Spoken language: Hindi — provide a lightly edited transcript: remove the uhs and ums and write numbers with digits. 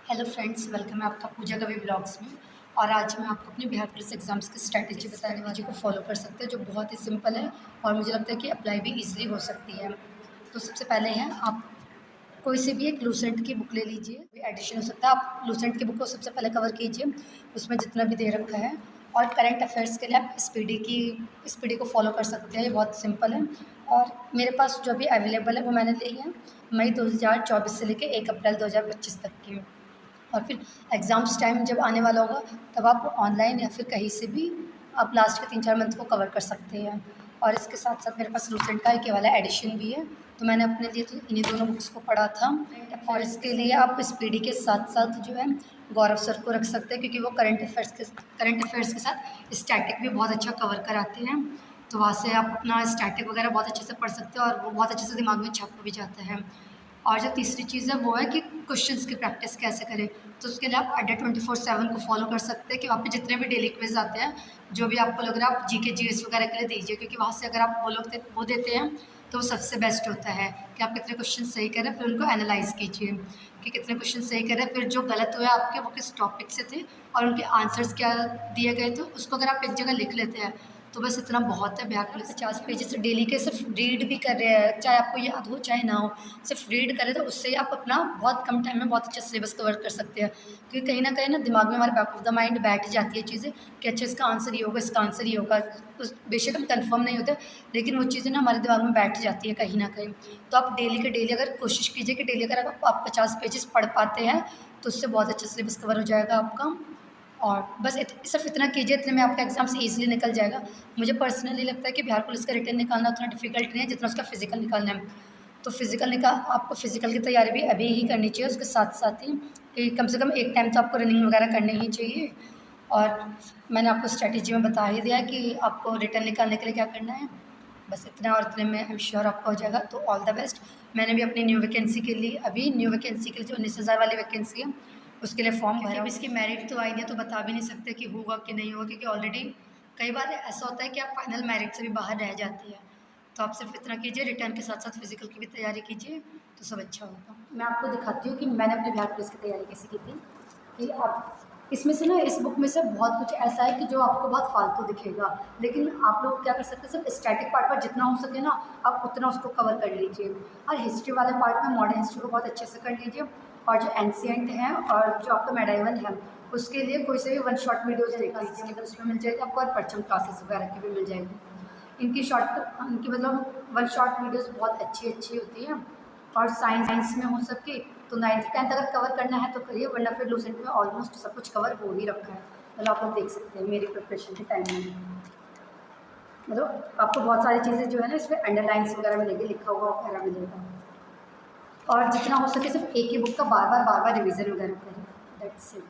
हेलो फ्रेंड्स, वेलकम है आपका पूजा कवि ब्लॉग्स में। और आज मैं आपको अपने बिहार पुलिस एग्ज़ाम्स की स्ट्रैटेजी बताने वाली को फॉलो कर सकते हैं, जो बहुत ही सिंपल है और मुझे लगता है कि अप्लाई भी इजीली हो सकती है। तो सबसे पहले है, आप कोई से भी एक लूसेंट की बुक ले लीजिए, एडिशन हो सकता है। आप लूसेंट की बुक को सबसे पहले कवर कीजिए, उसमें जितना भी दे रखा है। और करंट अफेयर्स के लिए आप स्पीडी को फॉलो कर सकते हैं, ये बहुत सिंपल है। और मेरे पास जो भी अवेलेबल है वो मैंने ली है मई 2024 से लेकर 1 अप्रैल 2025 तक की। और फिर एग्ज़ाम्स टाइम जब आने वाला होगा, तब आप ऑनलाइन या फिर कहीं से भी आप लास्ट के 3-4 मंथ को कवर कर सकते हैं। और इसके साथ साथ मेरे पास लूसेंट का एक ये वाला एडिशन भी है, तो मैंने अपने लिए तो इन्हीं दोनों बुक्स को पढ़ा था। और इसके लिए आप स्पीडी के साथ साथ जो है गौरव सर को रख सकते हैं, क्योंकि वो करंट अफेयर्स के साथ स्टैटिक भी बहुत अच्छा कवर कराते हैं। तो वहाँ से आप अपना स्टैटिक वगैरह बहुत अच्छे से पढ़ सकते हैं और वो बहुत अच्छे से दिमाग में छप भी जाता है। और जो तीसरी चीज़ है वो है कि क्वेश्चंस की प्रैक्टिस कैसे करें। तो उसके लिए आप अड्डा 24/7 को फॉलो कर सकते हैं, कि वहाँ पे जितने भी डेली क्विज आते हैं, जो भी आपको लग रहा है आप जीके जीएस वगैरह के लिए दीजिए, क्योंकि वहाँ से अगर आप वो देते हैं तो वो सबसे बेस्ट होता है कि आप कितने क्वेश्चन सही करें, फिर उनको एनालाइज कीजिए कि कितने क्वेश्चन सही करें, फिर जो गलत हुए आपके वो किस टॉपिक से थे और उनके आंसर्स क्या दिए गए थे, उसको अगर आप एक जगह लिख लेते हैं तो बस इतना बहुत है। बिहार पुलिस 50 पेजेस डेली के सिर्फ रीड भी कर रहे हैं, चाहे आपको याद हो चाहे ना हो, सिर्फ रीड करें तो उससे ही आप अपना बहुत कम टाइम में बहुत अच्छा सिलेबस कवर कर सकते हैं। क्योंकि कहीं ना दिमाग में हमारे बैक ऑफ द माइंड बैठ जाती है चीज़ें कि अच्छा इसका आंसर ये होगा, इसका आंसर ये होगा। उस बेशक हम कन्फर्म नहीं होते, लेकिन वो चीज़ें ना हमारे दिमाग में बैठ जाती है कहीं ना कहीं। तो आप डेली के डेली अगर कोशिश कीजिए कि डेली अगर आप 50 पेजेस पढ़ पाते हैं, तो उससे बहुत अच्छा सिलेबस कवर हो जाएगा आपका। और बस सिर्फ इतना कीजिए, इतने में आपका एग्ज़ाम्स ईज़िली निकल जाएगा। मुझे पर्सनली लगता है कि बिहार पुलिस का रिटन निकालना उतना डिफ़िकल्ट नहीं है जितना उसका फ़िज़िकल निकालना है। तो आपको फ़िज़िकल की तैयारी भी अभी ही करनी चाहिए, उसके साथ-साथ ही कि कम से कम एक टाइम तो आपको रनिंग वगैरह करनी ही चाहिए। और मैंने आपको स्ट्रैटेजी में बता ही दिया है कि आपको रिटन निकालने के लिए क्या करना है। बस इतना, और इतने में आई एम श्योर आपका हो जाएगा। तो ऑल द बेस्ट। मैंने भी अपनी न्यू वैकेंसी के लिए जो 19,000 वाली वैकेंसी है, उसके लिए फॉर्म भरा। इसकी मेरिट तो आई नहीं है, तो बता भी नहीं सकते कि होगा कि नहीं होगा, क्योंकि ऑलरेडी कई बार ऐसा होता है कि आप फाइनल मेरिट से भी बाहर रह जाती है। तो आप सिर्फ इतना कीजिए, रिटर्न के साथ साथ फिजिकल की भी तैयारी कीजिए, तो सब अच्छा होगा। मैं आपको दिखाती हूँ कि मैंने अपने बिहार पुलिस की तैयारी कैसे की थी। कि आप इसमें से ना, इस बुक में से बहुत कुछ ऐसा है कि जो आपको बहुत फालतू दिखेगा, लेकिन आप लोग क्या कर सकते हैं, सिर्फ स्टैटिक पार्ट पर जितना हो सके ना आप उतना उसको कवर कर लीजिए। और हिस्ट्री वाले पार्ट में मॉडर्न हिस्ट्री को बहुत अच्छे से कर लीजिए। और जो एंशिएंट हैं और जो आपका मेडाइवल है, उसके लिए कोई से भी 1 शॉर्ट वीडियोज़ देख लीजिए, उसमें मिल जाएगी आपको। और परचम क्लासेस वगैरह की भी मिल जाएगी। इनकी मतलब 1 शॉर्ट वीडियोज़ बहुत अच्छी होती हैं। और साइंस में हो सके तो 9th-10th अगर कवर करना है तो करिए, वरना फिर लूसेंट में ऑलमोस्ट सब कुछ कवर हो ही रखा है। मतलब आप लोग देख सकते हैं मेरी प्रिपरेशन के टाइम में, मतलब आपको बहुत सारी चीज़ें जो है ना इसमें अंडरलाइंस वगैरह मिलेगी, लिखा हुआ वगैरह मिलेगा। और जितना हो सके सिर्फ एक ही बुक का बार बार रिवीजन वगैरह करें। That's it.